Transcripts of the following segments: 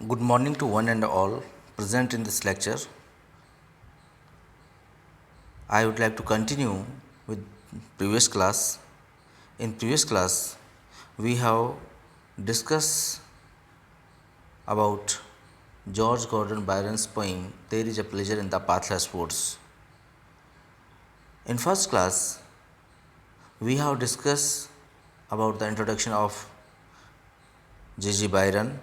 Good morning to one and all present in this lecture. I would like to continue with previous class. In previous class, we have discussed about George Gordon Byron's poem There is a Pleasure in the Pathless Woods. In first class, we have discussed about the introduction of J.G. Byron,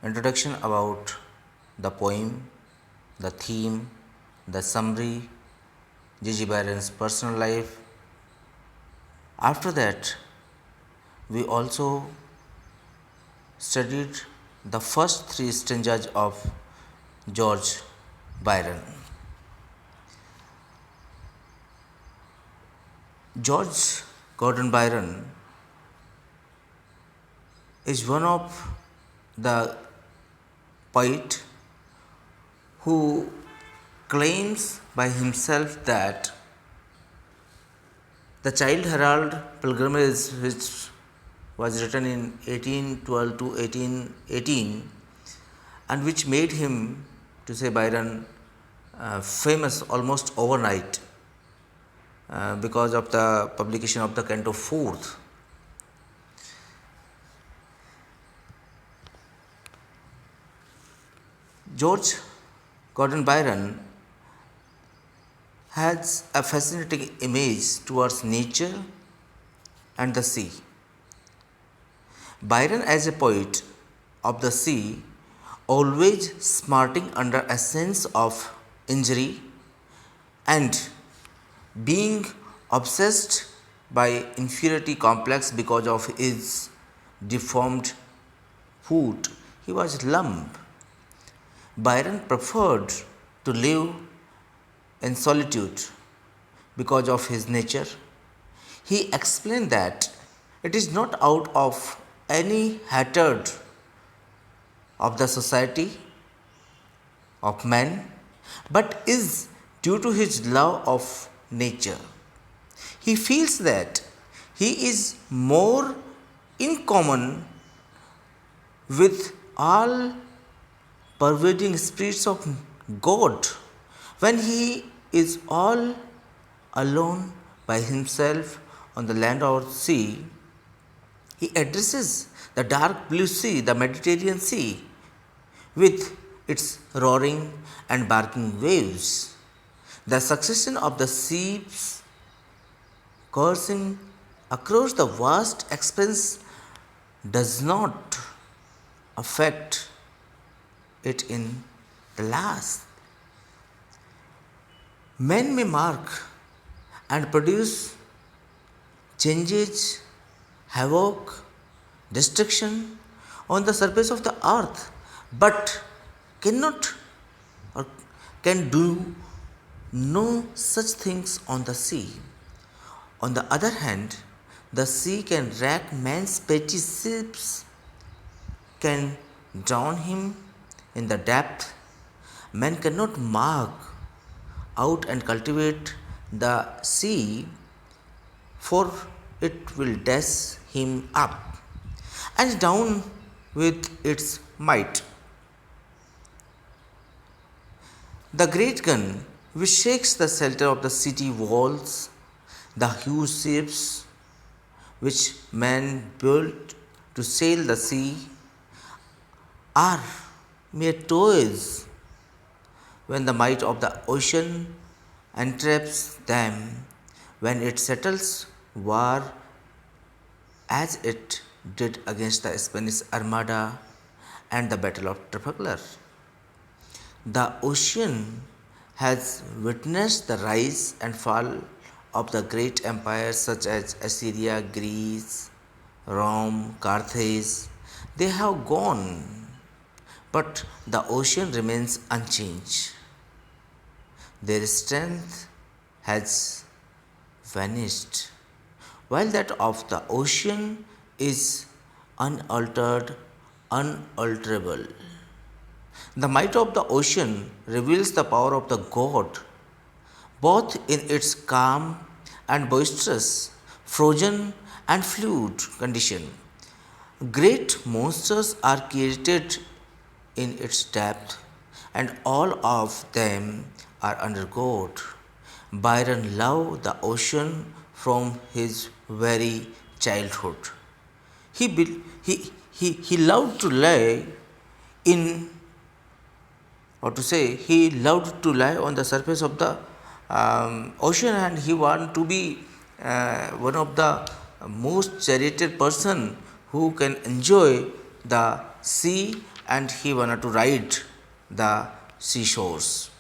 introduction about the poem, the theme, the summary, J.G. Byron's personal life. After that, we also studied the first three stanzas of George Byron. George Gordon Byron is one of the poet who claims by himself that the Child Herald Pilgrimage, which was written in 1812 to 1818, and which made him, to say Byron, famous almost overnight because of the publication of the Canto 4th. George Gordon Byron has a fascinating image towards nature and the sea. Byron, as a poet of the sea, always smarting under a sense of injury and being obsessed by inferiority complex because of his deformed foot, he was lump. Byron preferred to live in solitude because of his nature. He explained that it is not out of any hatred of the society of man, but is due to his love of nature. He feels that he is more in common with all pervading spirits of God when he is all alone by himself on the land or sea. He addresses the dark blue sea, the Mediterranean Sea, with its roaring and barking waves. The succession of the seas coursing across the vast expanse does not affect it in the last. Men may mark and produce changes, havoc, destruction on the surface of the earth, but cannot or can do no such things on the sea. On the other hand, the sea can wreck man's petty ships, can drown him in the depth. Man cannot mark out and cultivate the sea, for it will dash him up and down with its might. The great gun which shakes the shelter of the city walls, the huge ships which man built to sail the sea, are mere toys when the might of the ocean entraps them, when it settles war as it did against the Spanish Armada and the Battle of Trafalgar. The ocean has witnessed the rise and fall of the great empires such as Assyria, Greece, Rome, Carthage. They have gone, but the ocean remains unchanged. Their strength has vanished, while that of the ocean is unaltered, unalterable. The might of the ocean reveals the power of the God, both in its calm and boisterous, frozen and fluid condition. Great monsters are created in its depth, and all of them are under God. Byron loved the ocean from his very childhood. He loved to lie in, or to say, he loved to lie on the surface of the ocean, and he wanted to be one of the most charioted person who can enjoy the sea, and he wanted to ride the seashores.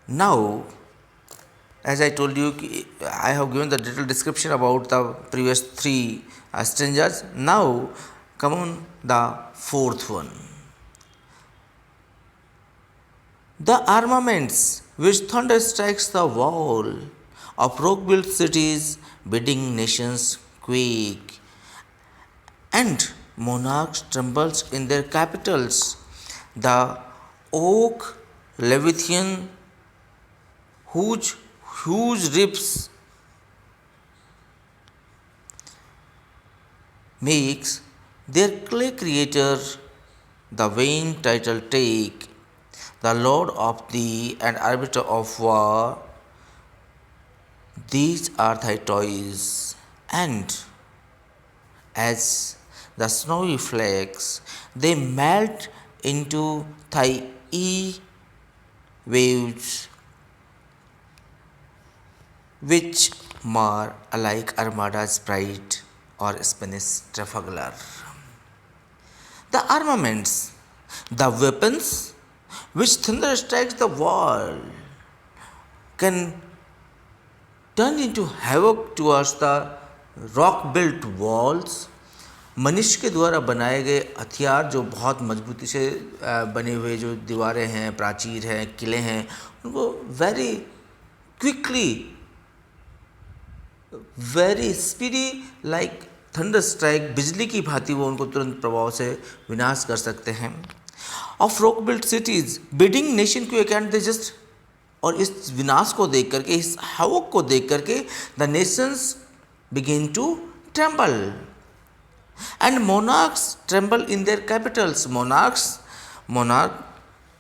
Now, as I told you, I have given the detailed description about the previous three stanzas. Now, come on the fourth one. The armaments which thunder strikes the wall of rock-built cities, bidding nations quake, and monarchs trembles in their capitals. The oak Leviathan, whose ribs makes their clay creator the vain title take, the Lord of thee and arbiter of war. These are thy toys, and as the snowy flakes, they melt into thy waves, which mar alike Armada's pride or Spanish Trafalgar. The armaments, the weapons which thunder strikes the wall, can turn into havoc towards the rock built walls, मनुष्य के द्वारा बनाए गए हथियार जो बहुत मजबूती से बने हुए जो दीवारें हैं, प्राचीर हैं, किले हैं, उनको very quickly, very speedy like thunder strike, बिजली की भांति वो उनको तुरंत प्रभाव से विनाश कर सकते हैं. Of rock built cities bidding nation को कैन दे जस्ट, और इस विनाश को देख करके, इस हवक को देख करके the Nations begin to tremble, and monarchs tremble in their capitals. Monarch,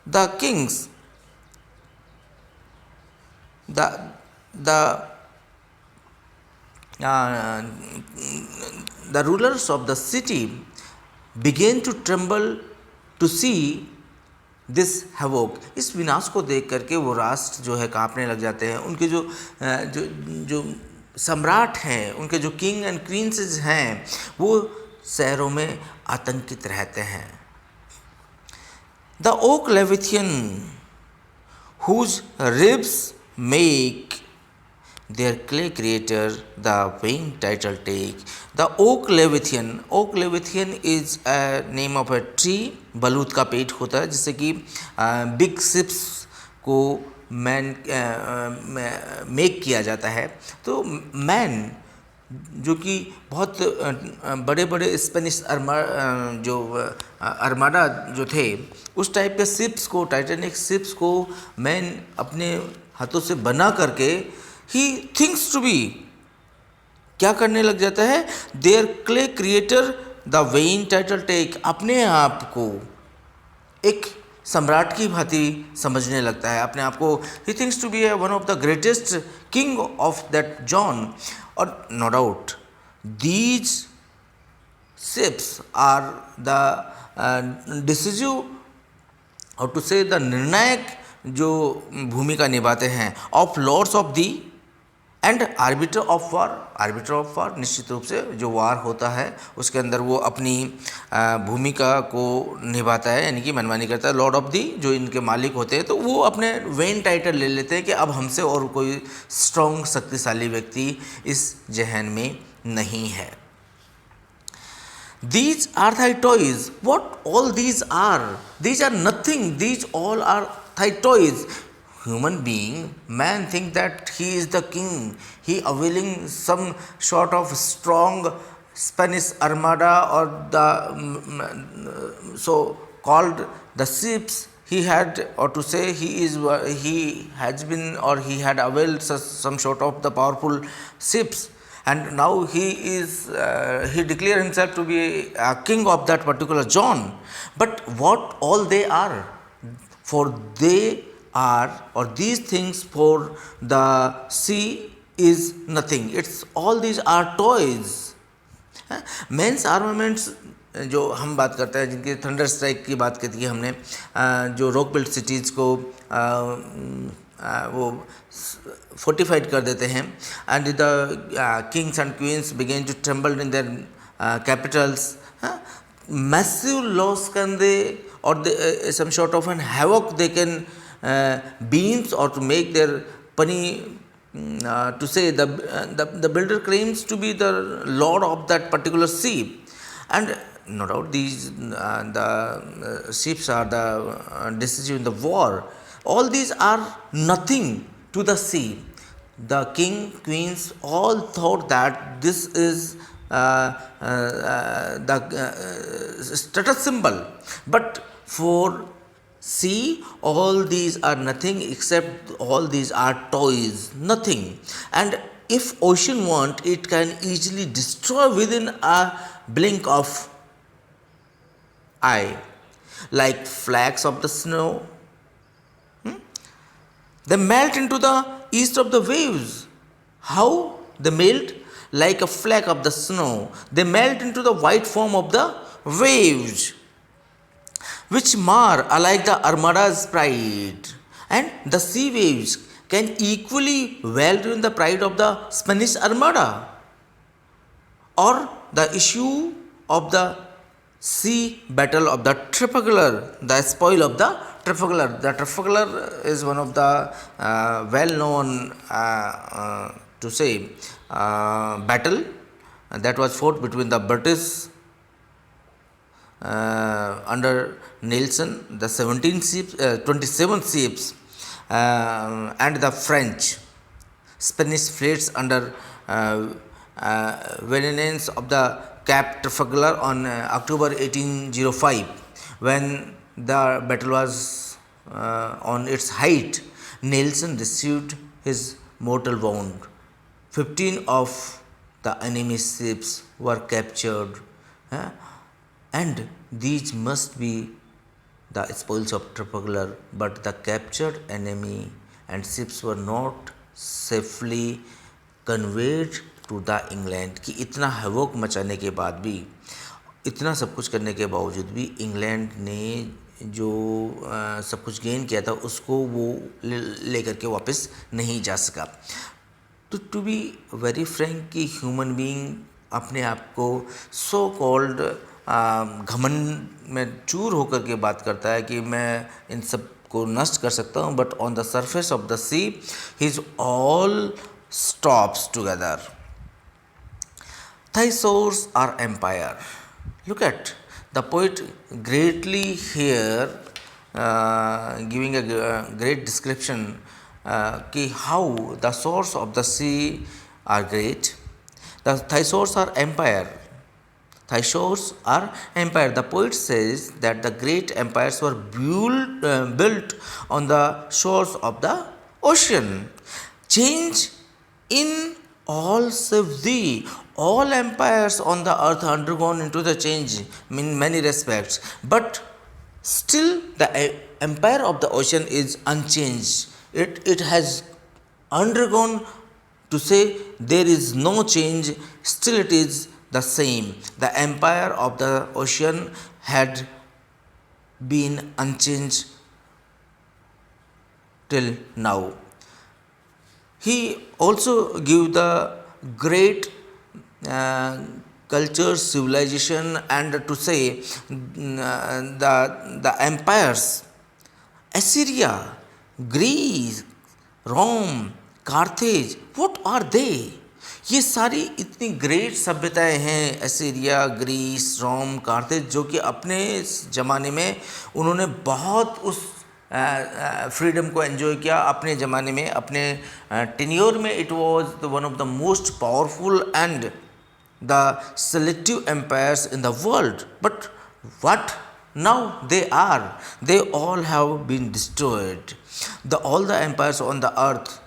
the kings, the rulers of the city began to tremble to see this havoc. इस विनाश को देख करके वो राष्ट्र जो है कांपने लग जाते हैं. उनके जो जो जो सम्राट हैं, उनके जो किंग एंड क्वींसेस हैं, वो शहरों में आतंकित रहते हैं. The oak leviathan whose ribs make their clay creator the vain title take. The oak leviathan is a name of a tree. बलूत का पेड़ होता है जिससे कि बिग शिप्स को मेक किया जाता है. तो मैन जो कि बहुत बड़े बड़े स्पेनिश आर्माडा जो थे, उस टाइप के शिप्स को, टाइटैनिक शिप्स को मैन अपने हाथों से बना करके ही थिंक्स टू बी, क्या करने लग जाता है, there clay creator the when title take, अपने आप को एक सम्राट की भांति समझने लगता है. अपने आप को ही thinks to be one of the greatest king of that zone. और no doubt these ships are the decisive, और टू से द निर्णायक जो भूमिका निभाते हैं of lords of thee and arbiter of war. Arbiter of war निश्चित रूप से जो वार होता है उसके अंदर वो अपनी भूमिका को निभाता है, यानी कि मनमानी करता है. लॉर्ड ऑफ दी जो इनके मालिक होते हैं, तो वो अपने वेन टाइटल ले लेते हैं कि अब हमसे और कोई स्ट्रॉन्ग शक्तिशाली व्यक्ति इस जहन में नहीं है. These are thy toys. What all these are? These are nothing. These all are thy toys. Human being, man think that he is the king. He availing some sort of strong Spanish armada or the so called the ships he had, or to say he has been, or he had availed some sort of the powerful ships, and now he declared himself to be a king of that particular zone. But what all they are, for they are, or these things for the sea is nothing. It's all these are toys. Men's armaments जो हम बात करते हैं, जिनकी thunder strike की बात की थी हमने, जो रॉक बिल्ट सिटीज़ को वो फोर्टिफाइड कर देते हैं, and the kings and queens began to tremble in their capitals. Massive loss can they, or they, some sort of an havoc they can beams, or to make their pani, to say the builder claims to be the lord of that particular sea. And no doubt these the ships are the decisive in the war. All these are nothing to the sea. The king, queens all thought that this is the status symbol, but for sea all these are nothing, except all these are toys, nothing. And if ocean want, it can easily destroy within a blink of eye, like flakes of the snow. They melt into the east of the waves. How they melt? Like a flake of the snow. They melt into the white foam of the waves, which mar alike the armada's pride. And the sea waves can equally well ruin the pride of the Spanish armada, or the issue of the sea battle of the Trafalgar, the spoil of the Trafalgar. The Trafalgar is one of the well-known, to say, battle that was fought between the British under Nelson, the 27 ships, and the French, Spanish fleets under Vengeance of the Cap Trafalgar on October 1805. When the battle was on its height, Nelson received his mortal wound. 15 of the enemy ships were captured, and these must be the spoils of Trafalgar, but the captured enemy and ships were not safely conveyed to the England. कि इतना havoc मचाने के बाद भी, इतना सब कुछ करने के बावजूद भी इंग्लैंड ने जो सब कुछ गेन किया था उसको वो लेकर के वापस नहीं जा सका. तो टू बी वेरी फ्रैंक कि ह्यूमन बीइंग अपने आप को सो कॉल्ड घमंड में चूर होकर के बात करता है कि मैं इन सब को नष्ट कर सकता हूँ, but on the surface of the see his all stops together. Thy shores are empire. Look at the poet greatly here, giving a great description कि how the shores of the sea are great. Thy shores are empire. Thy shores are empire. The poet says that the great empires were built on the shores of the ocean. Change in all save thee. All empires on the earth undergone into the change in many respects, but still the empire of the ocean is unchanged. It has undergone, to say there is no change, still it is the same. The empire of the ocean had been unchanged till now. He also gave the great culture, civilization, and to say the empires, Assyria, Greece, Rome, Carthage, what are they? ये सारी इतनी great सभ्यताएं हैं, एसीरिया, Greece, रोम, Carthage, जो कि अपने ज़माने में उन्होंने बहुत उस फ्रीडम को एंजॉय किया. अपने ज़माने में, अपने टेन्योर में it was one of the most powerful and the selective empires in the world. But what now they are? They all have been destroyed. All the empires on the earth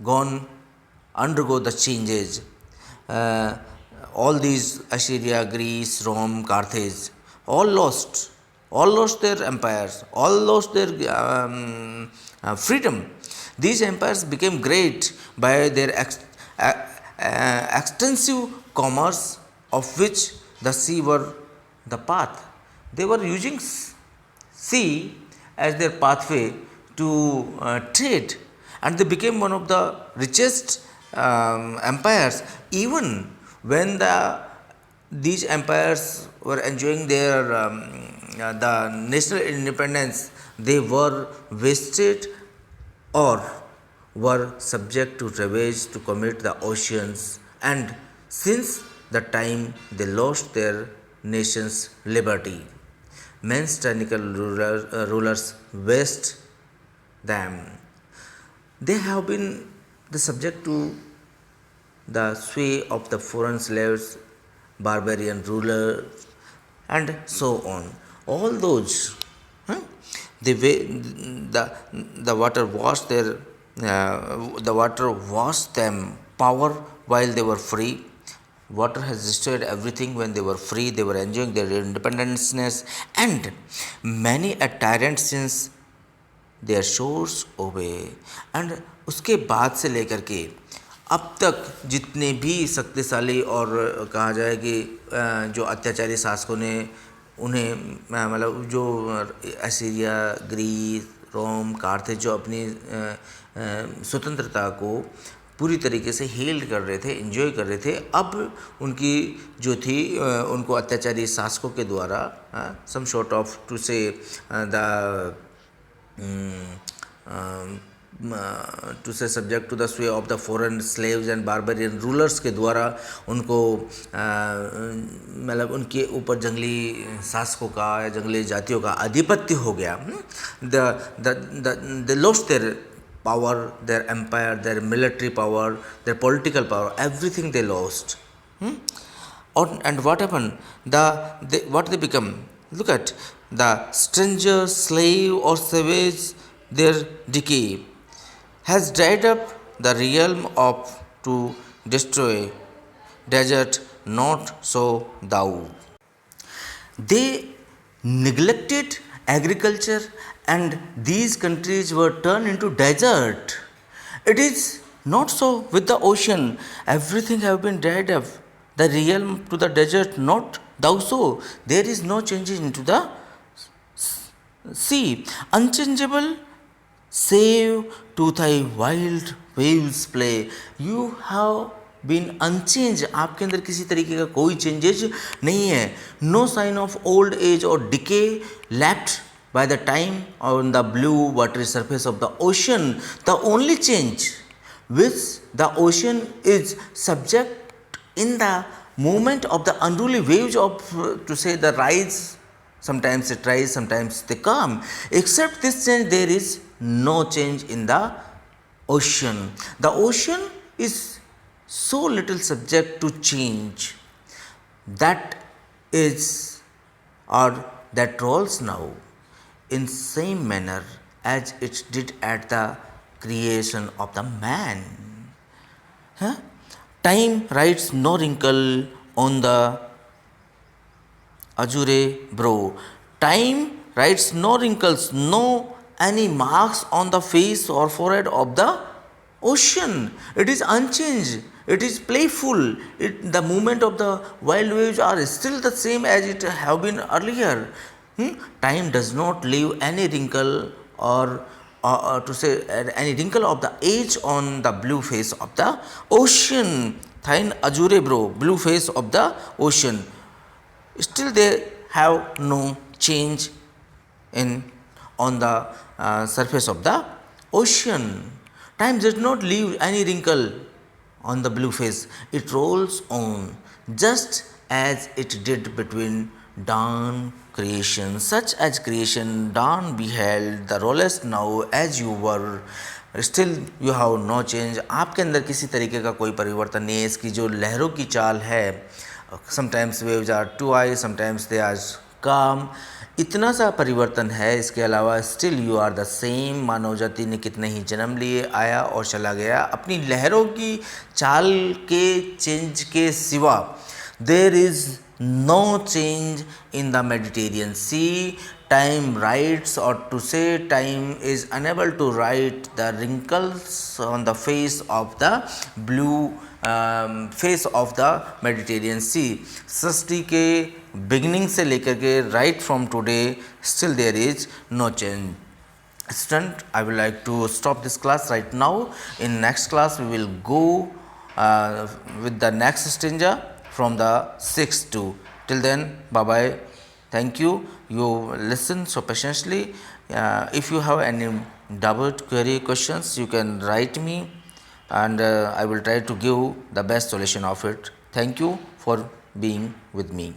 gone undergo the changes. Uh, all these Assyria, Greece, Rome, Carthage, all lost their empires, all lost their freedom. These empires became great by their extensive commerce, of which the sea were the path. They were using sea as their pathway to trade, and they became one of the richest empires. Even when these empires were enjoying their the national independence, they were wasted or were subject to ravage to commit the oceans, and since the time they lost their nation's liberty, men's tyrannical rulers waste them. They have been the subject to the sway of the foreign slaves, barbarian rulers, and so on. All those, huh? The water washed the water washed them power while they were free. Water has destroyed everything when they were free. They were enjoying their independence, and many a tyrant since their shores obey. And उसके बाद से लेकर के अब तक जितने भी शक्तिशाली और कहा जाए कि जो अत्याचारी शासकों ने उन्हें मतलब जो असीरिया, ग्रीस, रोम, कार्थेज जो अपनी स्वतंत्रता को पूरी तरीके से हेल्ड कर रहे थे, एंजॉय कर रहे थे, अब उनकी जो थी उनको अत्याचारी शासकों के द्वारा some sort of to say the to say subject to the sway of the foreign slaves and barbarian rulers के द्वारा उनको मतलब उनके ऊपर जंगली शासकों का या जंगली जातियों का आधिपत्य हो गया. The lost their power, their empire, their military power, their political power, everything they lost. And what happened? What they become? Look at the stranger, slave, or savage. Their decay has dried up the realm of to destroy. Desert, not so thou. They neglected agriculture, and these countries were turned into desert. It is not so with the ocean. Everything have been dried up. The realm to the desert, not thou so. There is no change into the sea. Unchangeable, save to thy wild waves play. You have been unchange. आपके अंदर किसी तरीके का कोई changes नहीं है. No sign of old age और decay left by the time on the blue watery surface of the ocean. The only change which the ocean is subject in the movement of the unruly waves of to say the rise, sometimes it rise, sometimes they come. Except this change, there is no change in the ocean. The ocean is so little subject to change that is or that rolls now in same manner as it did at the creation of the man. Time writes no wrinkle on the azure brow. Time writes no wrinkles, no any marks on the face or forehead of the ocean. It is unchanged. It is playful. The movement of the wild waves are still the same as it have been earlier. Time does not leave any wrinkle or to say any wrinkle of the age on the blue face of the ocean. Thine azure brow, blue face of the ocean. Still they have no change in on the surface of the ocean. Time does not leave any wrinkle on the blue face. It rolls on just as it did between dawn creation, such as creation dawn beheld the rollest now as you were. Still you have no change. आपके अंदर किसी तरीके का कोई परिवर्तन नहीं है. इसकी जो लहरों की चाल है, sometimes waves are too high, sometimes they are काम इतना सा परिवर्तन है, इसके अलावा still you are the same. मानव जाति ने कितने ही जन्म लिए, आया और चला गया, अपनी लहरों की चाल के चेंज के सिवा there is no change in the Mediterranean Sea. Time writes, or to say time is unable to write the wrinkles on the face of the blue face of the Mediterranean Sea. सृष्टि के beginning से लेकर के right from today still there is no change. Student, I would like to stop this class right now. In next class we will go with the next stanza from the 6th to. Till then, bye bye. Thank you. You listen so patiently. If you have any doubt, query, questions, you can write me, and I will try to give the best solution of it. Thank you for being with me.